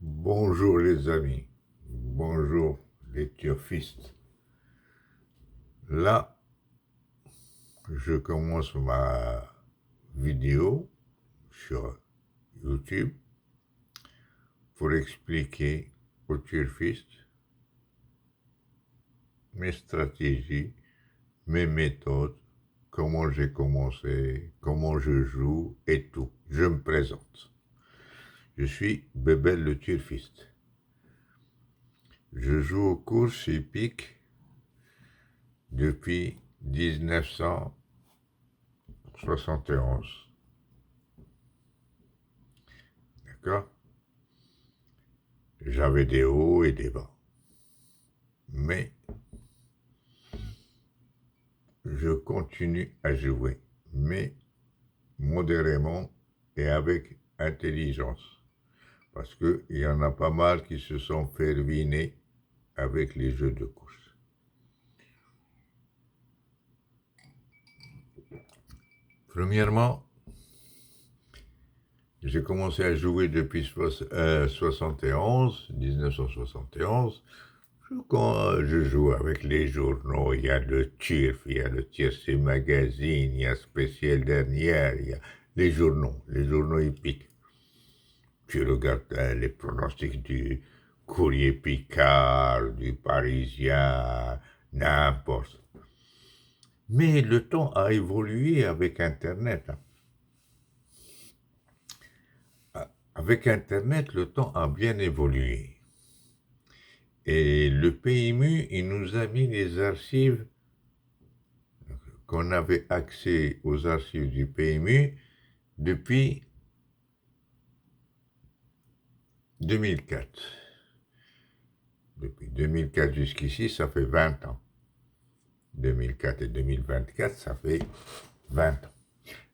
Bonjour les amis, bonjour les turfistes. Là, je commence ma vidéo sur YouTube pour expliquer aux turfistes mes stratégies, mes méthodes, comment j'ai commencé, comment je joue et tout. Je me présente. Je suis Bébel le turfiste. Je joue aux courses hippiques depuis 1971. D'accord? J'avais des hauts et des bas. Mais je continue à jouer, mais modérément et avec intelligence. Parce qu'il y en a pas mal qui se sont fait ruiner avec les jeux de course. Premièrement, j'ai commencé à jouer depuis 1971. Quand je joue avec les journaux, il y a le Turf, il y a le Tiercé Magazine, il y a Spécial Dernière, il y a les journaux hippiques. Tu regardes les pronostics du Courrier Picard, du Parisien, n'importe. Mais le temps a évolué avec Internet. Avec Internet, le temps a bien évolué. Et le PMU, il nous a mis les archives, qu'on avait accès aux archives du PMU depuis 2004. Depuis 2004 jusqu'ici, ça fait 20 ans. 2004 et 2024, ça fait 20 ans.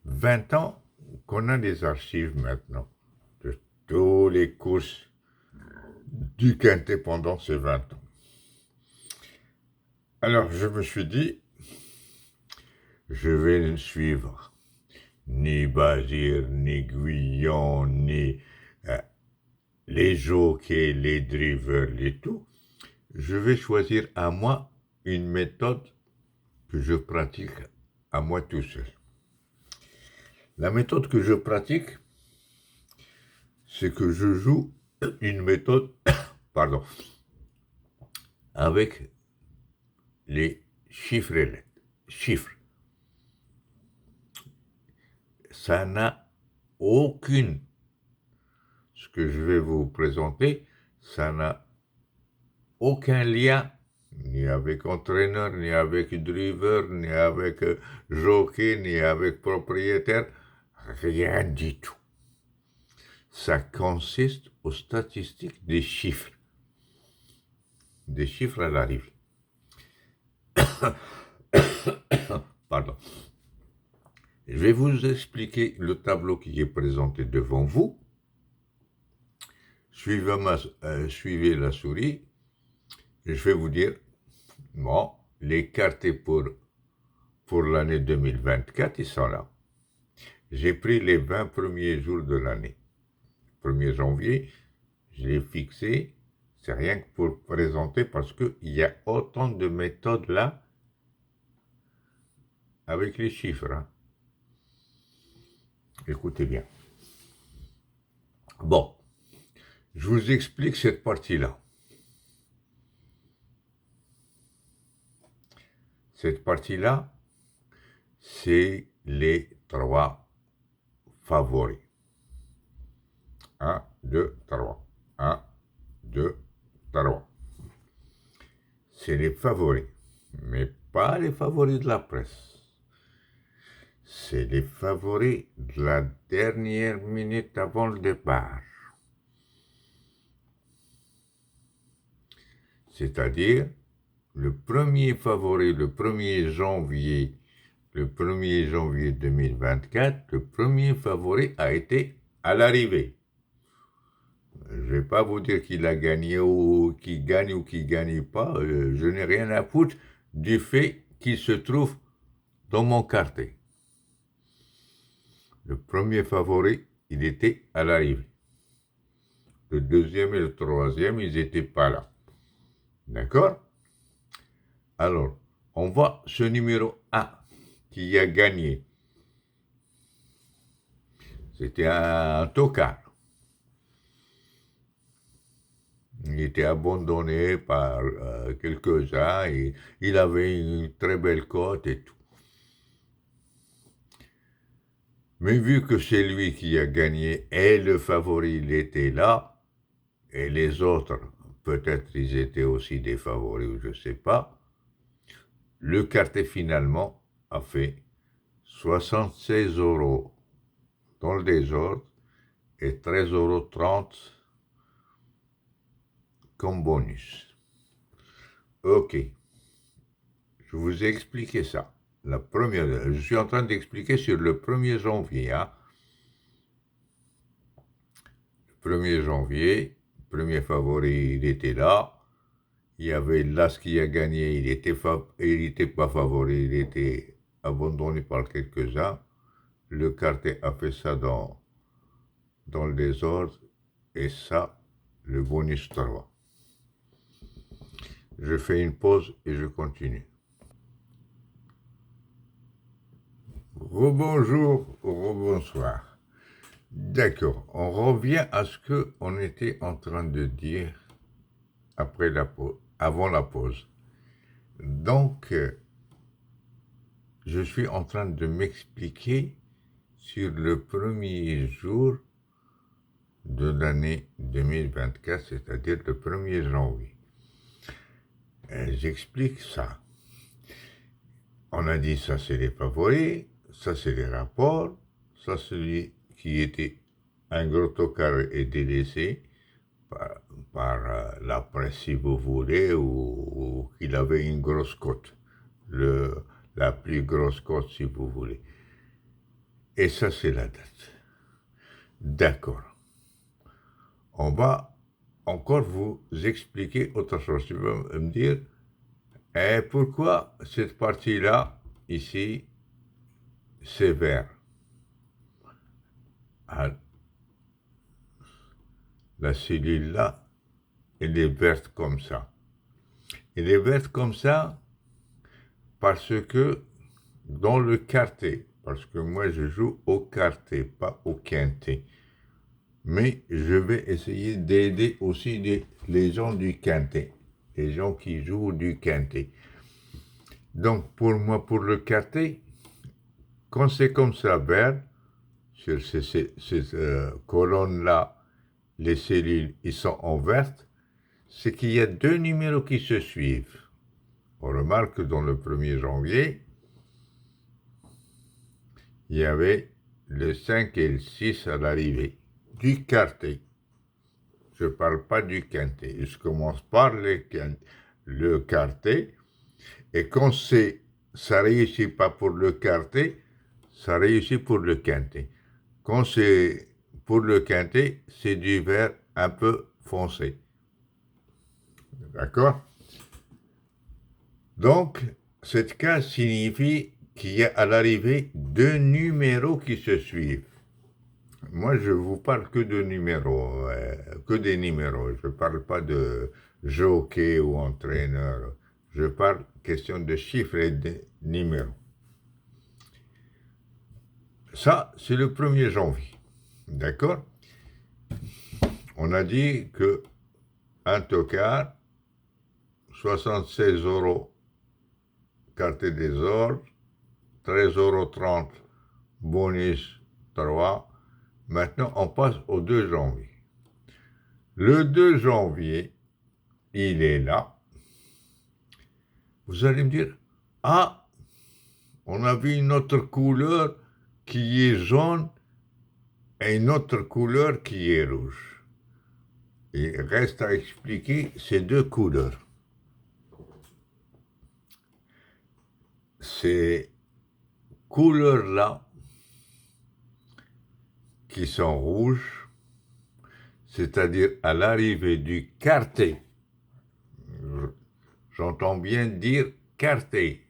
20 ans qu'on a des archives maintenant de tous les courses du Quintet pendant ces 20 ans. Alors je me suis dit, je vais suivre ni Bazir, ni Guyon, ni les jockeys, les drivers, les tout. Je vais choisir à moi une méthode que je pratique à moi tout seul. La méthode que je pratique, c'est que je joue une méthode, pardon, avec les chiffres et lettres. Chiffres. Ça n'a aucune, ce que je vais vous présenter, ça n'a aucun lien, ni avec entraîneur, ni avec driver, ni avec jockey, ni avec propriétaire, rien du tout. Ça consiste aux statistiques des chiffres à l'arrivée. Pardon. Je vais vous expliquer le tableau qui est présenté devant vous. Suivez la souris et je vais vous dire, bon, les cartes pour l'année 2024, ils sont là. J'ai pris les 20 premiers jours de l'année. 1er janvier, je l'ai fixé, c'est rien que pour présenter parce qu'il y a autant de méthodes là avec les chiffres. Hein. Écoutez bien. Bon, je vous explique cette partie-là. Cette partie-là, c'est les 3 favoris. 1, 2, 3. 1, 2, 3. C'est les favoris, mais pas les favoris de la presse. C'est les favoris de la dernière minute avant le départ. C'est-à-dire, le premier favori, le 1er janvier 2024, le premier favori a été à l'arrivée. Je ne vais pas vous dire qu'il a gagné ou qu'il gagne ou qu'il ne gagne pas. Je n'ai rien à foutre du fait qu'il se trouve dans mon quartier. Le premier favori, il était à l'arrivée. Le deuxième et le troisième, ils n'étaient pas là. D'accord? Alors, on voit ce numéro 1 qui a gagné. C'était un tocard. Il était abandonné par quelques-uns et il avait une très belle cote et tout. Mais vu que c'est lui qui a gagné et le favori, il était là, et les autres, peut-être ils étaient aussi des favoris ou je ne sais pas, le quartet finalement a fait 76 euros dans le désordre et 13,30 € comme bonus. Ok, je vous ai expliqué ça. Je suis en train d'expliquer sur le 1er janvier. Hein. Le 1er janvier, premier favori, il était là. Il y avait l'As qui a gagné, il n'était pas favori, il était abandonné par quelques-uns. Le quartet a fait ça dans le désordre, et ça, le bonus 3. Je fais une pause et je continue. Rebonjour, rebonsoir. D'accord, on revient à ce qu'on était en train de dire avant la pause. Donc, je suis en train de m'expliquer sur le premier jour de l'année 2024, c'est-à-dire le 1er janvier. J'explique ça. On a dit ça c'est les favoris, ça c'est les rapports, ça c'est celui qui était un gros tocard et délaissé par la presse si vous voulez, ou qu'il avait une grosse cote, la plus grosse cote si vous voulez. Et ça c'est la date. D'accord. On va encore vous expliquer autre chose. Tu vas me dire, pourquoi cette partie-là, ici, c'est vert? Ah, la cellule-là, elle est verte comme ça. Elle est verte comme ça parce que dans le quartet, parce que moi je joue au quartet, pas au quintet. Mais je vais essayer d'aider aussi les gens du quintet, les gens qui jouent du quintet. Donc pour moi, pour le quartet, quand c'est comme ça vert, sur ces colonnes-là, les cellules, ils sont en verte, c'est qu'il y a deux numéros qui se suivent. On remarque que dans le 1er janvier, il y avait le 5 et le 6 à l'arrivée du quartet. Je ne parle pas du quintet. Je commence par le quartet. Et quand ça ne réussit pas pour le quartet, ça réussit pour le quintet. Quand c'est pour le quintet, c'est du vert un peu foncé. D'accord? Donc, cette case signifie qu'il y a à l'arrivée deux numéros qui se suivent. Moi, je vous parle que de numéros, que des numéros. Je ne parle pas de jockey ou entraîneur. Je parle question de chiffres et de numéros. Ça, c'est le 1er janvier. D'accord? On a dit que un tocard, 76 euros quartet des ordres, 13,30 € bonus 3. Maintenant, on passe au 2 janvier. Le 2 janvier, il est là. Vous allez me dire, ah, on a vu une autre couleur qui est jaune et une autre couleur qui est rouge. Il reste à expliquer ces deux couleurs. Ces couleurs-là, qui sont rouges, c'est-à-dire à l'arrivée du quartet. J'entends bien dire quartet.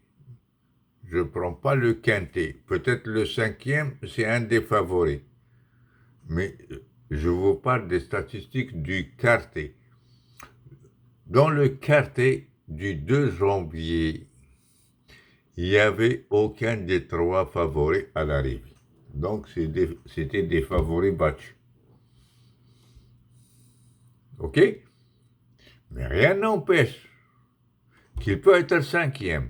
Je ne prends pas le quintet. Peut-être le 5e, c'est un des favoris. Mais je vous parle des statistiques du quartier. Dans le quartier du 2 janvier, il n'y avait aucun des 3 favoris à l'arrivée. Donc, c'était des favoris battus. OK? Mais rien n'empêche qu'il peut être 5e.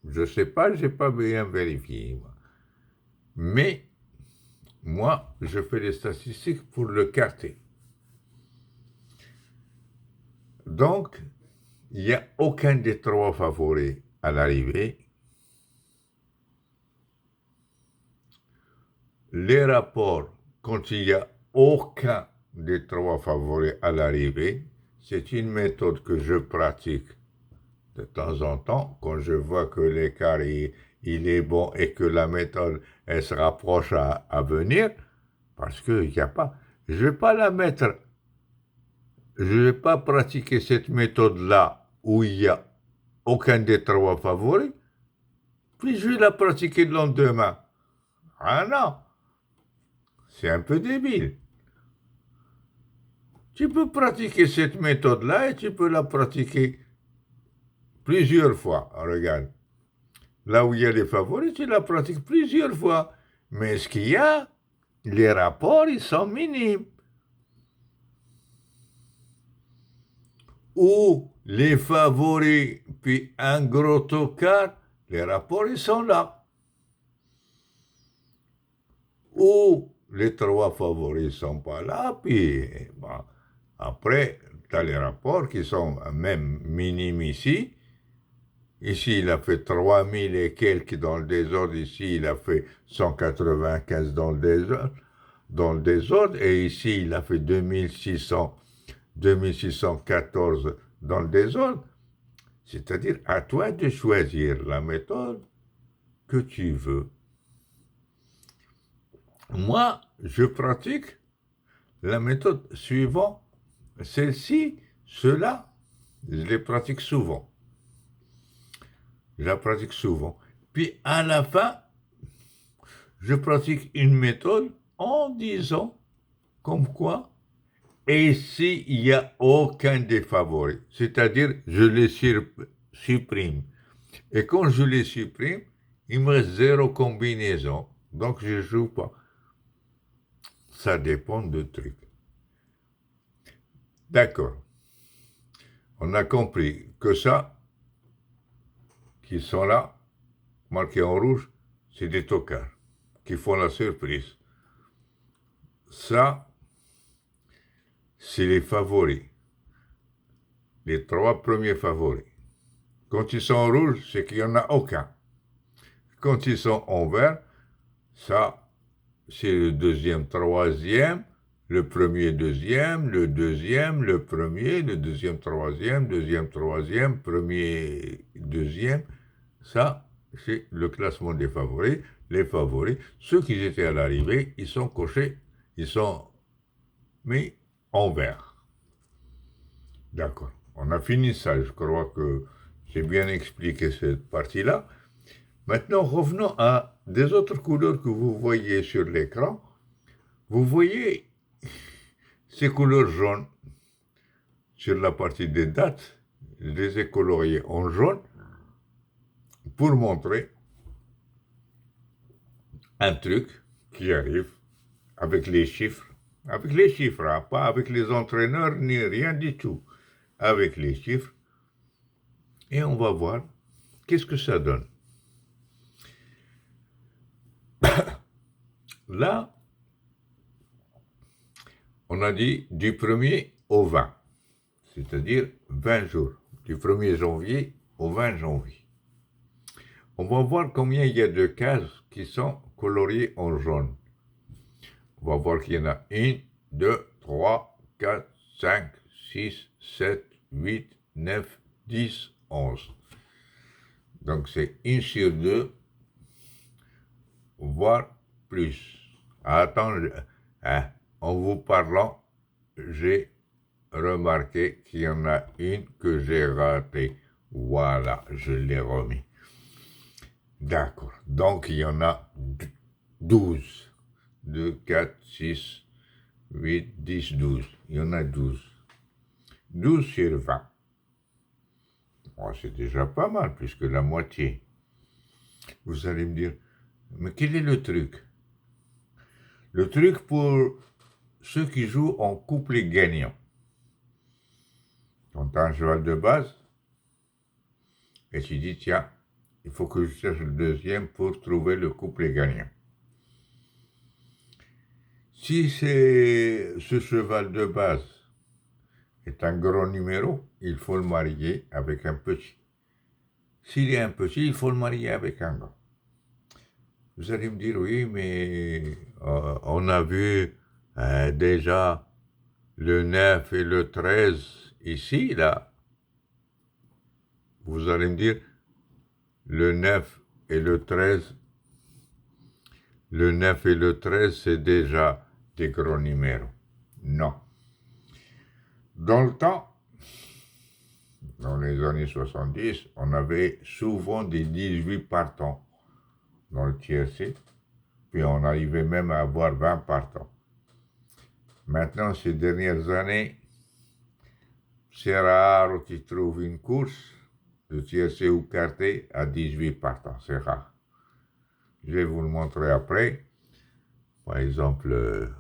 Je ne sais pas, je n'ai pas bien vérifié. Mais, moi, je fais les statistiques pour le quartier. Donc, il n'y a aucun des 3 favoris à l'arrivée. Les rapports, quand il n'y a aucun des 3 favoris à l'arrivée, c'est une méthode que je pratique de temps en temps, quand je vois que l'écart il est bon et que la méthode elle se rapproche à venir, parce qu'il n'y a pas, je ne vais pas la mettre, je ne vais pas pratiquer cette méthode-là où il n'y a aucun des 3 favoris, puis je vais la pratiquer le lendemain. Ah non, c'est un peu débile. Tu peux pratiquer cette méthode-là et tu peux la pratiquer plusieurs fois. Regarde, là où il y a les favoris, tu la pratiques plusieurs fois. Mais ce qu'il y a, les rapports, ils sont minimes. Ou les favoris, puis un gros tocard, les rapports, ils sont là. Ou les 3 favoris ne sont pas là, puis bon, après, tu as les rapports qui sont même minimes ici. Ici, il a fait 3000 et quelques dans le désordre. Ici, il a fait 195 dans le désordre. Et ici, il a fait 2614 dans le désordre. C'est-à-dire, à toi de choisir la méthode que tu veux. Moi, je pratique la méthode suivante. Celle-ci, ceux-là, je les pratique souvent. Je la pratique souvent. Puis à la fin, je pratique une méthode en disant comme quoi, et s'il n'y a aucun des favoris, c'est-à-dire je les supprime. Et quand je les supprime, il me reste 0 combinaison, donc je ne joue pas. Ça dépend de trucs. D'accord. On a compris que ça, qui sont là, marqués en rouge, c'est des tocards qui font la surprise. Ça, c'est les favoris. Les 3 premiers favoris. Quand ils sont en rouge, c'est qu'il n'y en a aucun. Quand ils sont en vert, ça, c'est le deuxième, troisième, le premier, deuxième, le deuxième, le premier, le deuxième, troisième, premier, deuxième. Ça, c'est le classement des favoris. Les favoris, ceux qui étaient à l'arrivée, ils sont cochés, ils sont mis en vert. D'accord. On a fini ça. Je crois que j'ai bien expliqué cette partie-là. Maintenant, revenons à des autres couleurs que vous voyez sur l'écran. Vous voyez ces couleurs jaunes sur la partie des dates. Je les ai coloriées en jaune pour montrer un truc qui arrive avec les chiffres. Avec les chiffres, hein, pas avec les entraîneurs ni rien du tout. Avec les chiffres. Et on va voir qu'est-ce que ça donne. Là, on a dit du 1er au 20, c'est-à-dire 20 jours, du 1er janvier au 20 janvier. On va voir combien il y a de cases qui sont coloriées en jaune. On va voir qu'il y en a 1, 2, 3, 4, 5, 6, 7, 8, 9, 10, 11. Donc c'est 1 sur 2, voire plus. Attends, en vous parlant, j'ai remarqué qu'il y en a une que j'ai ratée. Voilà, je l'ai remis. D'accord. Donc, il y en a 12. 2, 4, 6, 8, 10, 12. Il y en a 12. 12 sur 20. Bon, c'est déjà pas mal, plus que la moitié. Vous allez me dire, mais quel est le truc? Le truc pour ceux qui jouent en couplet gagnant. Quand tu as un cheval de base, et tu dis, tiens, il faut que je cherche le deuxième pour trouver le couplet gagnant. Si ce cheval de base est un gros numéro, il faut le marier avec un petit. S'il est un petit, il faut le marier avec un grand. Vous allez me dire, oui, mais on a vu déjà le 9 et le 13 ici, là. Vous allez me dire, le 9 et le 13, le 9 et le 13, c'est déjà des gros numéros. Non. Dans le temps, dans les années 70, on avait souvent des 18 partants dans le tiercé, puis on arrivait même à avoir 20 partants. Maintenant, ces dernières années, c'est rare que tu trouves une course de tiercé ou quarté à 18 partants, c'est rare. Je vais vous le montrer après. Par exemple,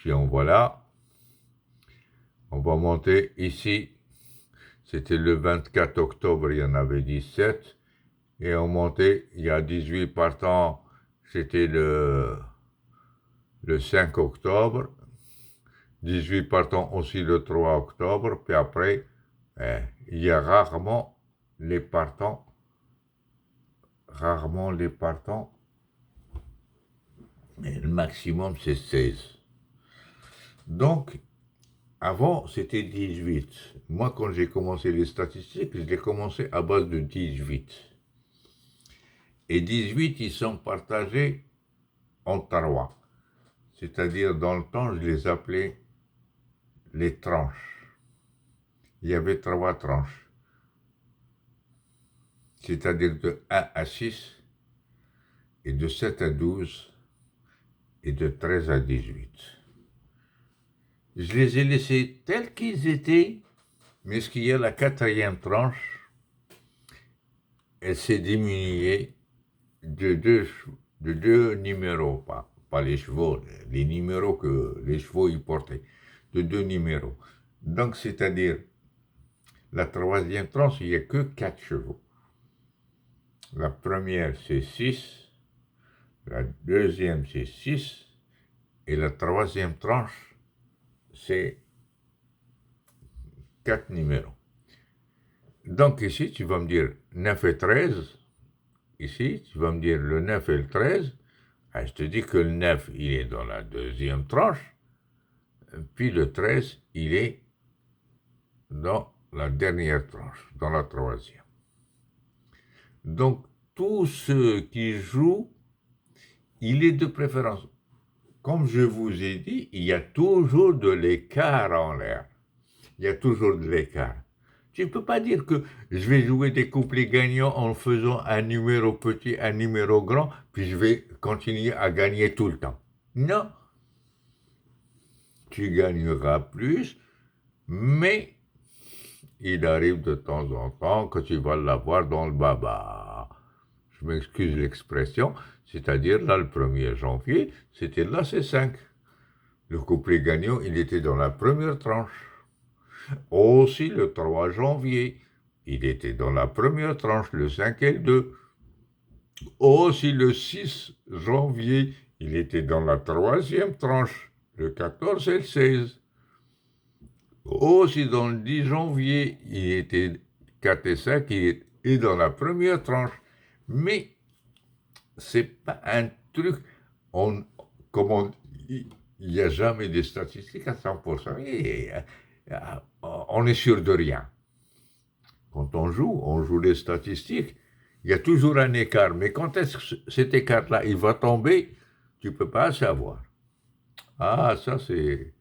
si on voit là, on va monter ici. C'était le 24 octobre, il y en avait 17. Et on montait, il y a 18 partants, c'était le 5 octobre. 18 partants aussi le 3 octobre. Puis après, il y a rarement les partants. Mais le maximum, c'est 16. Donc, avant, c'était 18. Moi, quand j'ai commencé les statistiques, je l'ai commencé à base de 18. Et 18, ils sont partagés en 3. C'est-à-dire, dans le temps, je les appelais les tranches. Il y avait 3 tranches. C'est-à-dire de 1 à 6, et de 7 à 12, et de 13 à 18. Je les ai laissés tels qu'ils étaient, mais ce qu'il y a la 4e tranche, elle s'est diminuée de deux numéros, pas les chevaux, les numéros que les chevaux y portaient, de 2 numéros. Donc, c'est-à-dire, la 3e tranche, il n'y a que 4 chevaux. La première, c'est 6, la deuxième, c'est 6, et la 3e tranche, c'est 4 numéros. Donc ici, tu vas me dire 9 et 13. Ici, tu vas me dire le 9 et le 13. Ah, je te dis que le 9, il est dans la 2e tranche. Puis le 13, il est dans la dernière tranche, dans la 3e. Donc, tous ceux qui jouent, il est de préférence. Comme je vous ai dit, il y a toujours de l'écart en l'air. Il y a toujours de l'écart. Tu ne peux pas dire que je vais jouer des couplets gagnants en faisant un numéro petit, un numéro grand, puis je vais continuer à gagner tout le temps. Non. Tu gagneras plus, mais il arrive de temps en temps que tu vas l'avoir dans le baba. Je m'excuse l'expression, c'est-à-dire là, le 1er janvier, c'était là, c'est 5. Le couplet gagnant, il était dans la première tranche. Aussi, le 3 janvier, il était dans la première tranche, le 5 et le 2. Aussi, le 6 janvier, il était dans la 3e tranche, le 14 et le 16. Aussi, dans le 10 janvier, il était 4 et 5, il est dans la première tranche. Mais, c'est pas un truc, il n'y a jamais de statistiques à 100%. On est sûr de rien. Quand on joue les statistiques, il y a toujours un écart. Mais quand est-ce que cet écart-là, il va tomber, tu ne peux pas savoir. Ah, ça c'est...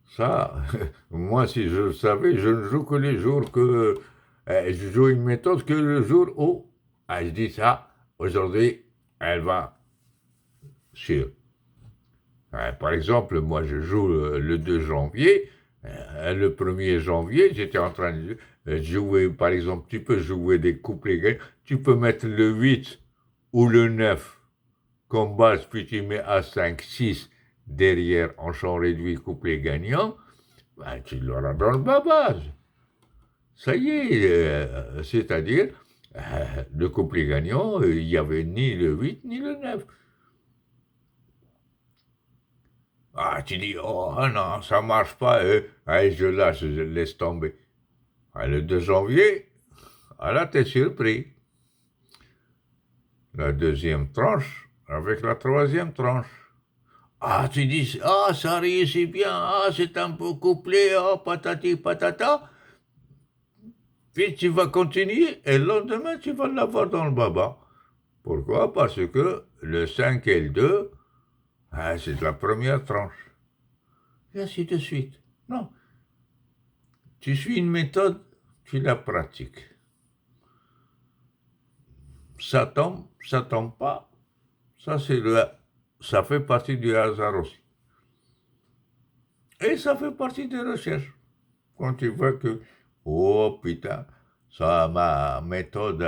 Ça, moi si je le savais, je ne joue que les jours que... je joue une méthode que le jour où... Ah, je dis ça, aujourd'hui, elle va sur. Par exemple, moi je joue le 2 janvier. Le 1er janvier, j'étais en train de jouer, par exemple, tu peux jouer des couplets gagnants, tu peux mettre le 8 ou le 9 comme base, puis tu mets A5, 6 derrière en chant réduit couplet gagnant, ben, tu l'auras dans le bas-base. Ça y est, c'est-à-dire, le couplet gagnant, il n'y avait ni le 8 ni le 9. Ah, tu dis, oh non, ça marche pas, allez, je lâche, je laisse tomber. Le 2 janvier, là, t'es surpris. La deuxième tranche avec la troisième tranche. Ah, tu dis, ah, ça réussit bien, ah, c'est un peu couplé, ah, patati patata. Puis tu vas continuer et le lendemain, tu vas l'avoir dans le baba. Pourquoi? Parce que le 5 et le 2, c'est la première tranche. Et ainsi de suite. Non. Tu suis une méthode, tu la pratiques. Ça tombe pas. Ça fait partie du hasard aussi. Et ça fait partie des recherches. Quand tu vois que, oh putain, ça, ma méthode,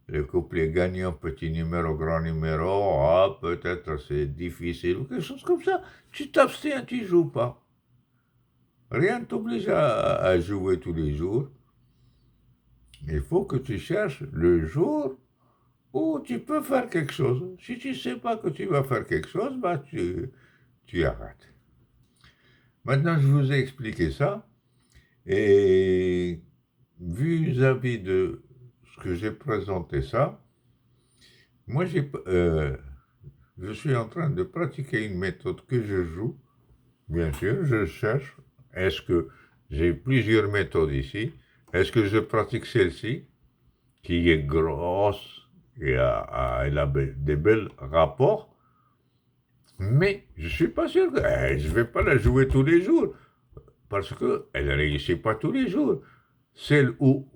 le couplet gagnant, petit numéro, grand numéro, ah, peut-être c'est difficile, ou quelque chose comme ça, tu t'abstiens, tu joues pas. Rien ne t'oblige à jouer tous les jours. Il faut que tu cherches le jour où tu peux faire quelque chose. Si tu ne sais pas que tu vas faire quelque chose, bah tu arrêtes. Maintenant, je vous ai expliqué ça. Et vis-à-vis de ce que j'ai présenté ça, moi je suis en train de pratiquer une méthode que je joue. Bien sûr, je cherche, est-ce que j'ai plusieurs méthodes ici? Est-ce que je pratique celle-ci, qui est grosse et elle a des bels rapports? Mais je ne suis pas sûr que je ne vais pas la jouer tous les jours, parce qu'elle ne réussit pas tous les jours. Celle où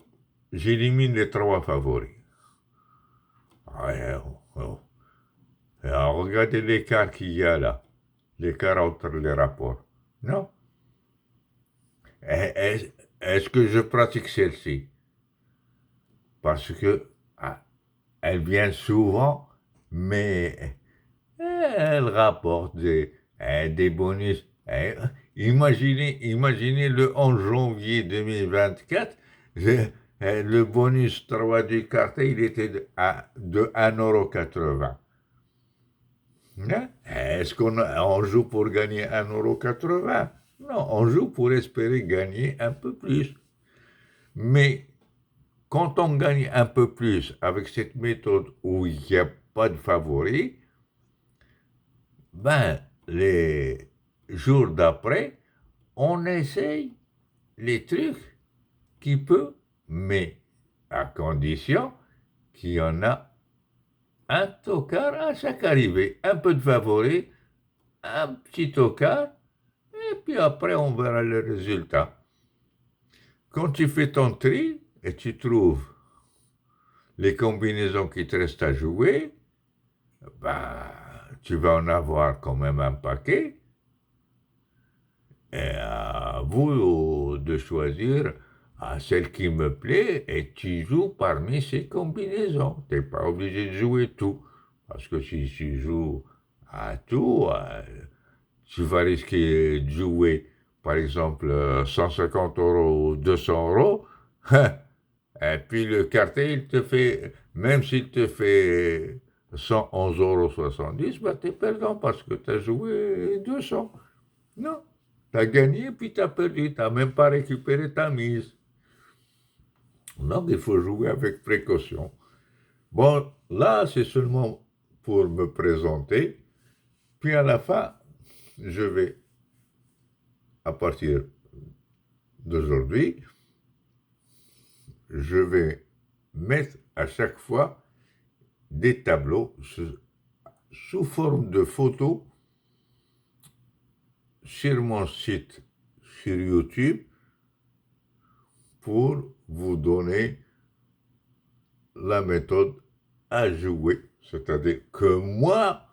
j'élimine les trois favoris. Ouais, oh. Alors, regardez l'écart qu'il y a là, l'écart entre les rapports. Non? Est-ce que je pratique celle-ci? Parce que elle vient souvent, mais elle rapporte des bonus. Imaginez le 11 janvier 2024, le bonus 3 du quartier, il était de 1,80 €. Hein? Est-ce qu'on joue pour gagner 1,80 €? Non, on joue pour espérer gagner un peu plus. Mais quand on gagne un peu plus avec cette méthode où il n'y a pas de favoris, ben, les jours d'après, on essaye les trucs qui peuvent, mais à condition qu'il y en a un tocard à chaque arrivée. Un peu de favoris, un petit tocard, et puis après on verra le résultat. Quand tu fais ton tri et tu trouves les combinaisons qui te restent à jouer, ben, tu vas en avoir quand même un paquet. Et à vous de choisir celle qui me plaît et tu joues parmi ces combinaisons. Tu n'es pas obligé de jouer tout. Parce que si tu joues à tout, tu vas risquer de jouer, par exemple, 150 € ou 200 €. Et puis le quartier, il te fait, même s'il te fait 111,70 €, bah, tu es perdant parce que tu as joué 200. Non, tu as gagné puis tu as perdu, tu n'as même pas récupéré ta mise. Donc il faut jouer avec précaution. Bon, là, c'est seulement pour me présenter. Puis à la fin, je vais, à partir d'aujourd'hui, je vais mettre à chaque fois des tableaux sous forme de photos sur mon site sur YouTube pour vous donner la méthode à jouer. C'est-à-dire que moi,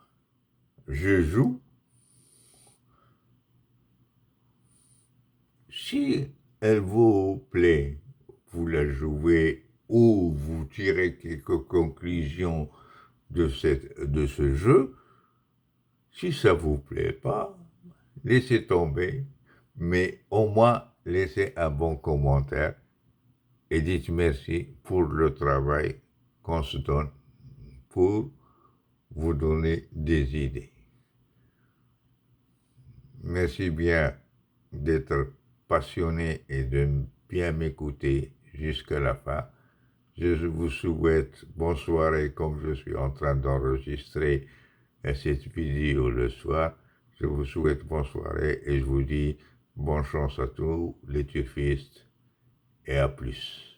je joue Si elle vous plaît, vous la jouez ou vous tirez quelques conclusions de ce jeu. Si ça vous plaît pas, laissez tomber, mais au moins laissez un bon commentaire et dites merci pour le travail qu'on se donne pour vous donner des idées. Merci bien d'être passionné et de bien m'écouter jusqu'à la fin. Je vous souhaite bonne soirée comme je suis en train d'enregistrer cette vidéo le soir. Je vous souhaite bonne soirée et je vous dis bonne chance à tous les turfistes et à plus.